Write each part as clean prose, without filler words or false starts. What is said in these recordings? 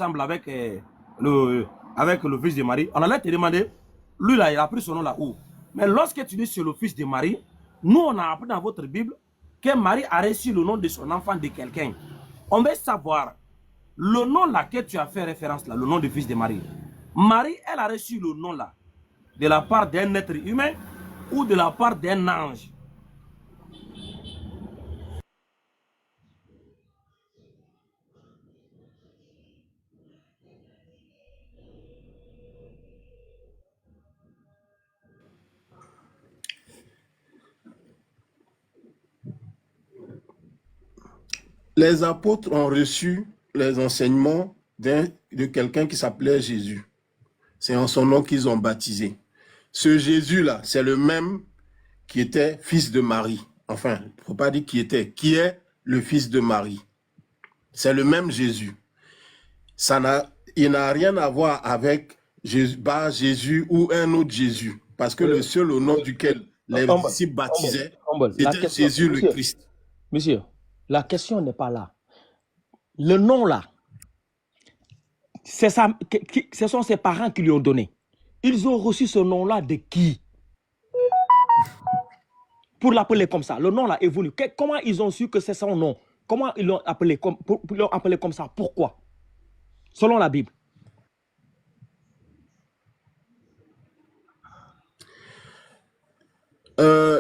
ensemble avec le fils de Marie, on allait te demander, lui là, il a pris son nom là où? Mais lorsque tu dis c'est le fils de Marie, nous on a appris dans votre Bible que Marie a reçu le nom de son enfant de quelqu'un. On veut savoir, le nom là que tu as fait référence là, le nom du fils de Marie. Marie, elle a reçu le nom là de la part d'un être humain ou de la part d'un ange? Les apôtres ont reçu les enseignements de quelqu'un qui s'appelait Jésus. C'est en son nom qu'ils ont baptisé. Ce Jésus-là, c'est le même qui était fils de Marie. Enfin, il ne faut pas dire qui était, qui est le fils de Marie. C'est le même Jésus. Il n'a rien à voir avec Jésus ou un autre Jésus. Parce que le seul au nom duquel les disciples baptisaient, c'était Jésus le Christ. Monsieur, la question n'est pas là. Le nom là, ce sont ses parents qui lui ont donné. Ils ont reçu ce nom-là de qui? Pour l'appeler comme ça. Le nom là évolue. Comment ils ont su que c'est son nom? Comment ils l'ont appelé comme ça? Pourquoi? Selon la Bible.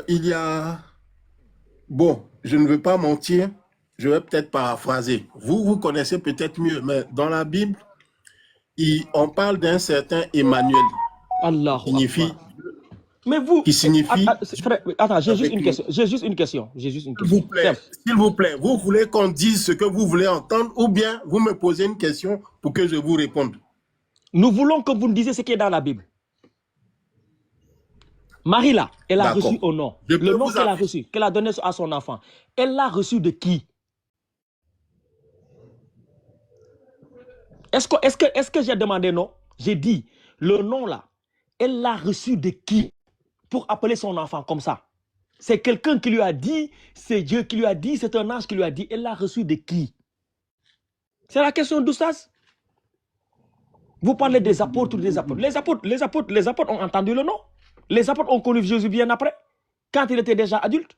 Il y a... Bon, je ne veux pas mentir, je vais peut-être paraphraser. Vous connaissez peut-être mieux, mais dans la Bible, on parle d'un certain Emmanuel. Allah. Signifie... Mais vous... Qui signifie... Attends, j'ai juste une question. J'ai juste une question. S'il vous plaît, vous voulez qu'on dise ce que vous voulez entendre ou bien vous me posez une question pour que je vous réponde? Nous voulons que vous nous disiez ce qui est dans la Bible. Marie là, elle a reçu au nom. Le nom qu'elle a reçu, qu'elle a donné à son enfant. Elle l'a reçu de qui? Est-ce que j'ai demandé non? J'ai dit, le nom là, elle l'a reçu de qui? Pour appeler son enfant comme ça. C'est quelqu'un qui lui a dit, c'est Dieu qui lui a dit, c'est un ange qui lui a dit. Elle l'a reçu de qui? C'est la question d'Oustaz. Vous parlez des apôtres ou des apôtres. Les apôtres ont entendu le nom. Les apôtres ont connu Jésus bien après, quand il était déjà adulte.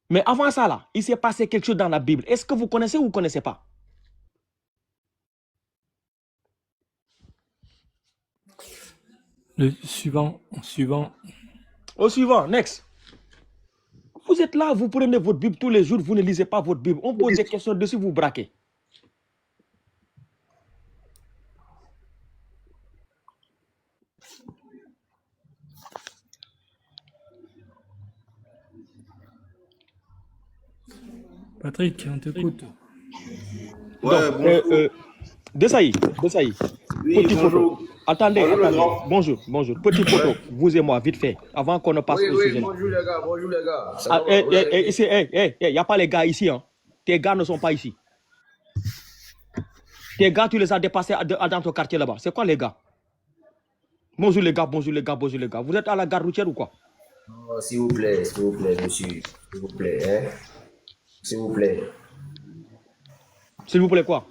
Mais avant ça, là, il s'est passé quelque chose dans la Bible. Est-ce que vous connaissez ou vous ne connaissez pas? Le suivant. Au suivant, next. Vous êtes là, vous prenez votre Bible tous les jours, vous ne lisez pas votre Bible. On pose des questions dessus, vous braquez. Patrick, on t'écoute. Ouais, Desailly. Oui, Petit photo. Attendez. Bonjour. Petit photo, vous et moi, vite fait, avant qu'on ne passe au sujet. Bonjour les gars. Ici, il n'y a pas les gars ici. Hein. Tes gars ne sont pas ici. Tes gars, tu les as dépassés dans ton quartier là-bas. C'est quoi les gars? Bonjour les gars. Vous êtes à la gare routière ou quoi? Oh, s'il vous plaît, monsieur. S'il vous plaît, hein. S'il vous plaît. S'il vous plaît quoi?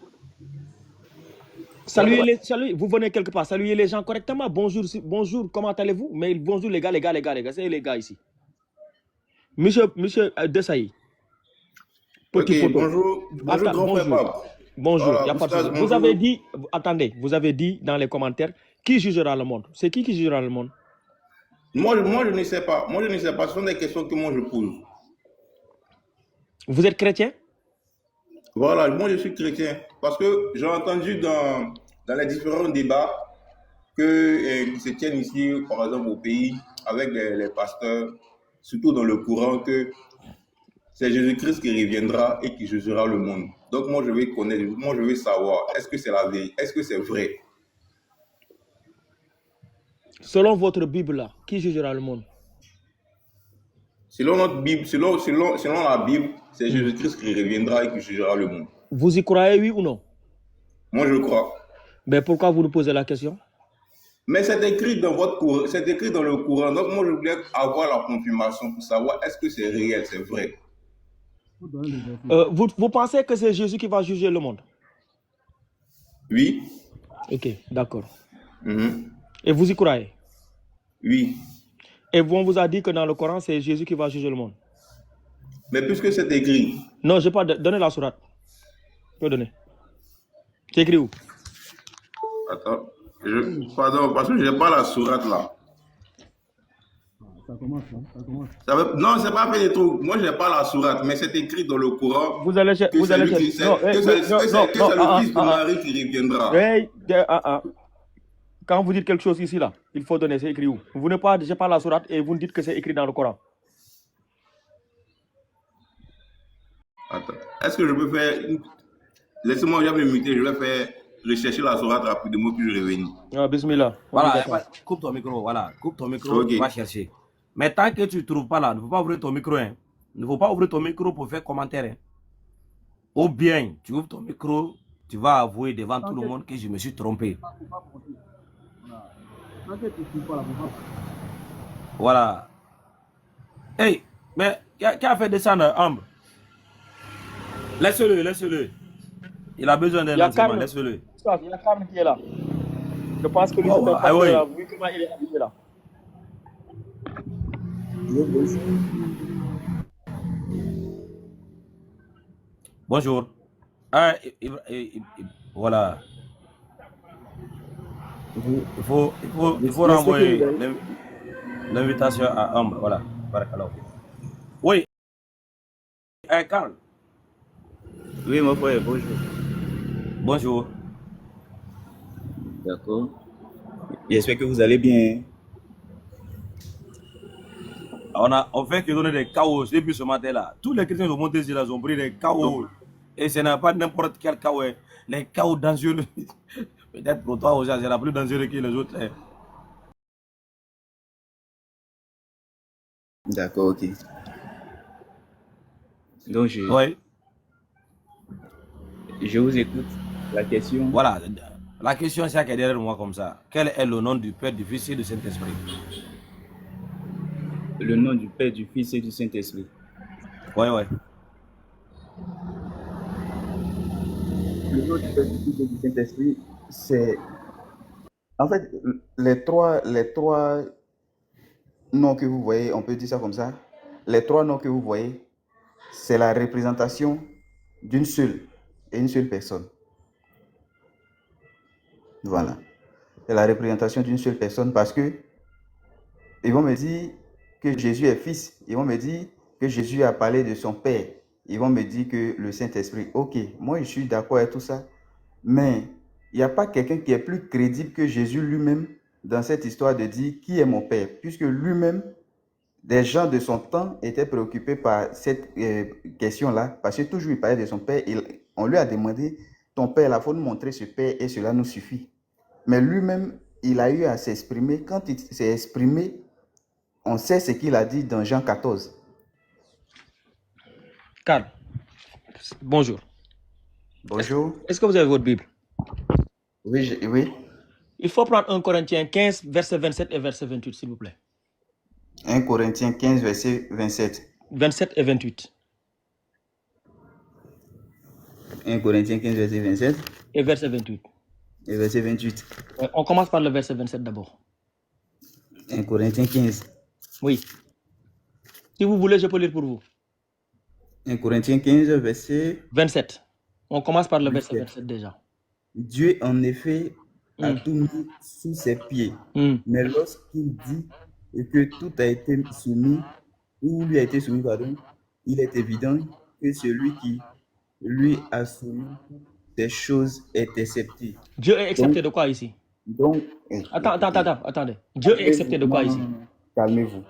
Saluez vous venez quelque part, saluez les gens correctement. Bonjour, comment allez-vous? Mais bonjour les gars, c'est les gars ici. Monsieur Desailly. Petit photo. Bonjour, grand papa. Bonjour, il n'y a pas de souci. Vous avez dit dans les commentaires, qui jugera le monde? C'est qui jugera le monde? Moi, je ne sais pas. Ce sont des questions que moi je pose. Vous êtes chrétien? Voilà, moi je suis chrétien. Parce que j'ai entendu dans les différents débats qui se tiennent ici, par exemple au pays, avec les pasteurs, surtout dans le courant que c'est Jésus-Christ qui reviendra et qui jugera le monde. Donc moi je vais connaître, moi je vais savoir, est-ce que c'est la vérité, est-ce que c'est vrai? Selon votre Bible là, qui jugera le monde? Selon notre Bible, selon la Bible, c'est Jésus-Christ qui reviendra et qui jugera le monde. Vous y croyez, oui ou non? Moi je crois. Mais pourquoi vous nous posez la question? Mais c'est écrit dans votre courant, c'est écrit dans le courant. Donc moi je voulais avoir la confirmation pour savoir est-ce que c'est réel, c'est vrai. Vous pensez que c'est Jésus qui va juger le monde? Oui. Ok, d'accord. Mhm. Et vous y croyez? Oui. Et vous, on vous a dit que dans le Coran, c'est Jésus qui va juger le monde. Mais puisque c'est écrit, Non, je n'ai pas donné la sourate. Je peux donner. C'est écrit où? attends, pardon, parce que je n'ai pas la sourate là. Non, c'est pas fait des trucs. Moi, je n'ai pas la sourate, mais c'est écrit dans le Coran Vous allez chercher. que Vous c'est allez lui qui chercher. Non, que c'est le fils de Marie qui reviendra. Hey, quand vous dites quelque chose ici, là, il faut donner. C'est écrit où? Vous n'avez pas, j'ai pas la sourate et vous me dites que c'est écrit dans le Coran. Attends, est-ce que je peux faire. Laissez-moi, je vais me muter, je vais faire rechercher la sourate rapidement puis je reviens. Ah, bismillah. Voilà, coupe ton micro, voilà. Coupe ton micro, Ok. va chercher. Mais tant que tu ne trouves pas là, ne faut pas ouvrir ton micro. Hein. Ne faut pas ouvrir ton micro pour faire commentaire. Hein. Ou bien, tu ouvres ton micro, tu vas avouer devant tout le monde que je me suis trompé. Voilà. Hey, mais qui a fait descendre Ambre? Laisse-le, laisse-le. Il a besoin d'un enseignement, laisse-le. Il y a Carmen qui est là. Je pense que lui, Oh, c'est un ah pasteur, oui. là, vu comment il est habillé là. Bonjour. Ah, voilà. Il faut renvoyer l'invitation à Ambre. Voilà. Barakallah. Oui. Carl. Oui, mon frère, bonjour. Bonjour. D'accord. J'espère que vous allez bien. On fait que donner des chaos depuis ce matin-là. Tous les chrétiens sont montés ici, là, ils ont pris des chaos. Et ce n'est pas n'importe quel chaos. Hein. Les chaos dangereux. Peut-être pour toi, aussi, c'est plus dangereux que les autres. Hein. D'accord, ok. Donc, Oui. je vous écoute. La question. Voilà. La question, c'est qui est derrière moi comme ça. Quel est le nom du Père, du Fils et du Saint-Esprit? Le nom du Père, du Fils et du Saint-Esprit. Oui, oui. Le nom du Père, du Fils et du Saint-Esprit, c'est... En fait, les trois noms que vous voyez, on peut dire ça comme ça. Les trois noms que vous voyez, c'est la représentation d'une seule et une seule personne. Voilà. C'est la représentation d'une seule personne parce que ils vont me dire que Jésus est fils. Ils vont me dire que Jésus a parlé de son Père. Ils vont me dire que le Saint-Esprit. Ok, moi je suis d'accord avec tout ça. Mais il n'y a pas quelqu'un qui est plus crédible que Jésus lui-même dans cette histoire de dire qui est mon Père. Puisque lui-même, des gens de son temps étaient préoccupés par cette question-là. Parce que toujours il parlait de son Père. On lui a demandé, ton Père, il faut nous montrer ce Père et cela nous suffit. Mais lui-même, il a eu à s'exprimer. Quand il s'est exprimé, on sait ce qu'il a dit dans Jean 14. Carl, bonjour. Bonjour. Est-ce que vous avez votre Bible? Oui, oui. Il faut prendre 1 Corinthiens 15, verset 27 et verset 28, s'il vous plaît. 1 Corinthiens 15, verset 27. 27 et 28. 1 Corinthiens 15, verset 27. Et verset 28. Et verset 28. On commence par le verset 27 d'abord. 1 Corinthiens 15. Oui. Si vous voulez, je peux lire pour vous. 1 Corinthiens 15, verset 27. On commence par le verset 27. 27 déjà. Dieu, en effet, a tout mis sous ses pieds. Mais lorsqu'il dit que tout a été soumis, ou lui a été soumis, pardon, il est évident que celui qui lui a soumis des choses est accepté. Dieu est accepté de quoi ici? Attendez. Dieu est accepté de quoi ici? Calmez-vous.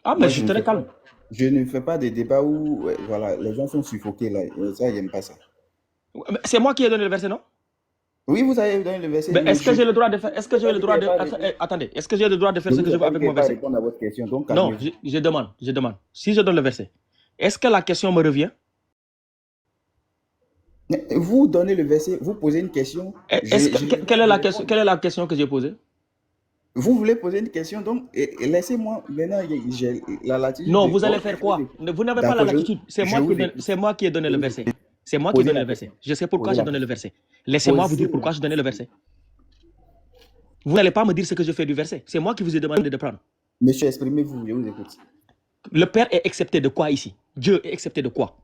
Ah, mais je suis très calme. Je ne fais pas de débat où voilà, les gens sont suffoqués là. Ça, j'aime pas ça. C'est moi qui ai donné le verset, non? Oui, vous avez donné le verset. Mais est-ce que j'ai le droit de faire... Est-ce que j'ai le droit de... Attendez. Est-ce que j'ai le droit de faire ce que je veux avec mon verset? Répondre à votre question, donc non, je demande. Si je donne le verset, est-ce que la question me revient? Vous donnez le verset, vous posez une question. Quelle est la question que j'ai posée? Vous voulez poser une question, donc laissez-moi maintenant, j'ai la latitude. Non, vous allez faire quoi? Vous n'avez pas la latitude. C'est moi qui ai donné le verset. C'est moi qui Posez donne la le verset. question. Je sais pourquoi Posez j'ai la donné le question. verset. Laissez-moi vous Posez dire la pourquoi je donnais le verset. question. Vous n'allez pas me dire ce que je fais du verset. C'est moi qui vous ai demandé de prendre. Monsieur, exprimez-vous, je vous écoute. Le Père est accepté de quoi ici? Dieu est accepté de quoi?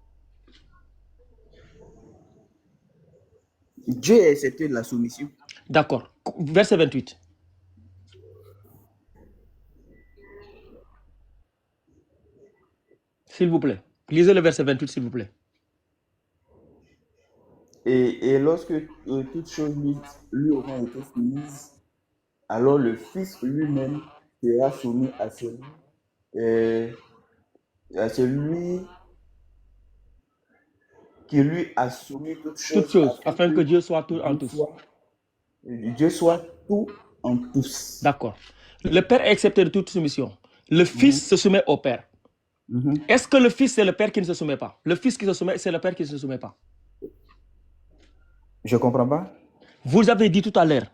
Dieu est accepté de la soumission. D'accord. Verset 28. S'il vous plaît. Lisez le verset 28, s'il vous plaît. Et lorsque toutes choses lui auront été soumises, alors le Fils lui-même sera soumis à celui qui lui a soumis toutes Toutes choses, choses, afin que Dieu soit tout en tous. Dieu soit tout en tous. D'accord. Le Père est accepté de toute soumission. Le Fils se soumet au Père. Est-ce que le Fils, c'est le Père qui ne se soumet pas? Le Fils qui se soumet, c'est le Père qui ne se soumet pas. Je ne comprends pas. Vous avez dit tout à l'heure,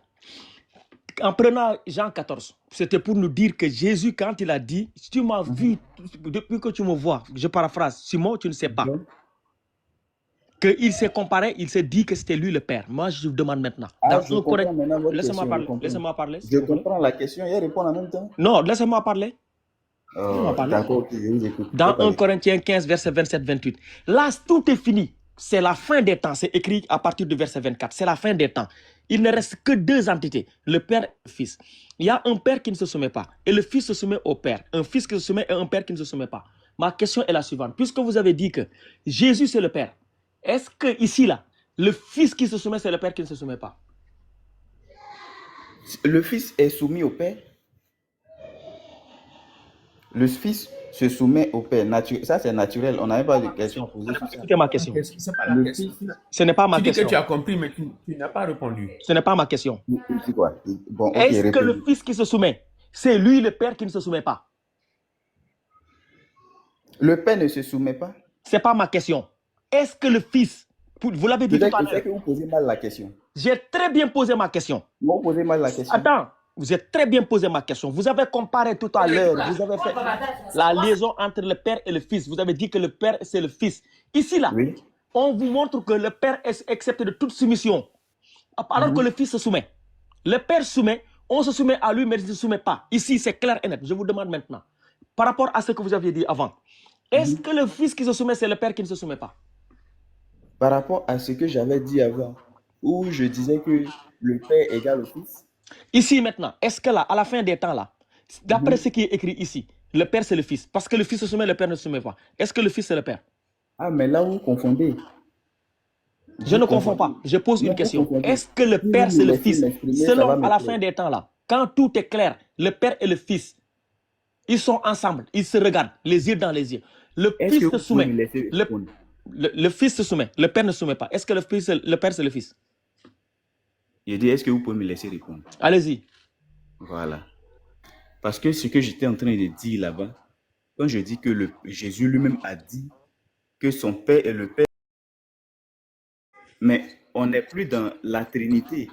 en prenant Jean 14, c'était pour nous dire que Jésus, quand il a dit, si tu m'as vu, depuis que tu me vois, je paraphrase, Simon, tu ne sais pas. Qu'il s'est comparé, il s'est dit que c'était lui le Père. Moi, je vous demande maintenant. Laissez-moi parler. Laissez-moi parler. Je comprends la question et répondre en même temps. Non, laissez-moi parler. D'accord, je vous écoute. Dans 1 Corinthiens 15, verset 27-28. Là, tout est fini. C'est la fin des temps. C'est écrit à partir du verset 24. C'est la fin des temps. Il ne reste que deux entités, le Père et le Fils. Il y a un Père qui ne se soumet pas et le Fils se soumet au Père. Un Fils qui se soumet et un Père qui ne se soumet pas. Ma question est la suivante. Puisque vous avez dit que Jésus, c'est le Père, est-ce que ici, là, le Fils qui se soumet, c'est le Père qui ne se soumet pas? Le Fils est soumis au Père. Le Fils se soumet au Père. Ça, c'est naturel. On n'avait pas de question à poser sur ça. Écoutez ma question. C'est pas la question. Ce n'est pas ma Tu dis question. que tu as compris, mais tu n'as pas répondu. Ce n'est pas ma question. C'est quoi? Bon, Est-ce que répondez. le Fils qui se soumet, c'est lui le Père qui ne se soumet pas? Le Père ne se soumet pas. Ce n'est pas ma question. Est-ce que le Fils, vous l'avez dit tout à C'est l'heure, que vous posez mal la question. j'ai très bien posé ma question. Vous posez mal la question. Attends, vous avez très bien posé ma question. Vous avez comparé tout à l'heure, vous avez fait la liaison entre le Père et le Fils. Vous avez dit que le Père, c'est le Fils. Ici, là, Oui. on vous montre que le Père est accepté de toute soumission, alors que le Fils se soumet. Le Père soumet, on se soumet à lui, mais il ne se soumet pas. Ici, c'est clair et net. Je vous demande maintenant, par rapport à ce que vous aviez dit avant, est-ce que le Fils qui se soumet, c'est le Père qui ne se soumet pas? Par rapport à ce que j'avais dit avant, où je disais que le Père égale au Fils. Ici maintenant, est-ce que là, à la fin des temps là, d'après ce qui est écrit ici, le Père c'est le Fils, parce que le Fils se soumet, le Père ne se soumet pas. Est-ce que le Fils c'est le Père? Ah, mais là, vous confondez. Je ne confonds pas, je pose une question. Est-ce que le Père c'est le Fils? Selon à la fin des temps là, quand tout est clair, le Père et le Fils, ils sont ensemble, ils se regardent, les yeux dans les yeux. Le Fils se soumet, le Fils se soumet, le Père ne se soumet pas. Est-ce que le Père c'est le Fils? Je dis, est-ce que vous pouvez me laisser répondre? Allez-y. Voilà. Parce que ce que j'étais en train de dire là-bas, quand je dis que Jésus lui-même a dit que son Père est le Père, mais on n'est plus dans la Trinité.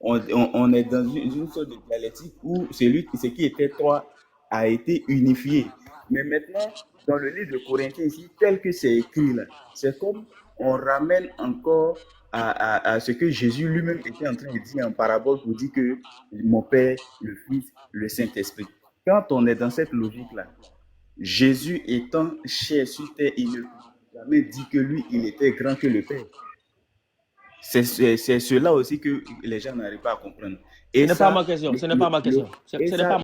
On est dans une sorte de dialectique où ce qui était trois a été unifié. Mais maintenant, dans le livre de Corinthiens ici, tel que c'est écrit là, c'est comme on ramène encore à ce que Jésus lui-même était en train de dire en parabole pour dire que mon Père, le Fils, le Saint-Esprit. Quand on est dans cette logique-là, Jésus étant chair sur terre, il ne jamais dit que lui, il était grand que le Père. C'est cela aussi que les gens n'arrivent pas à comprendre. Ce n'est pas ma question. Ce n'est pas ma question. Ce n'est pas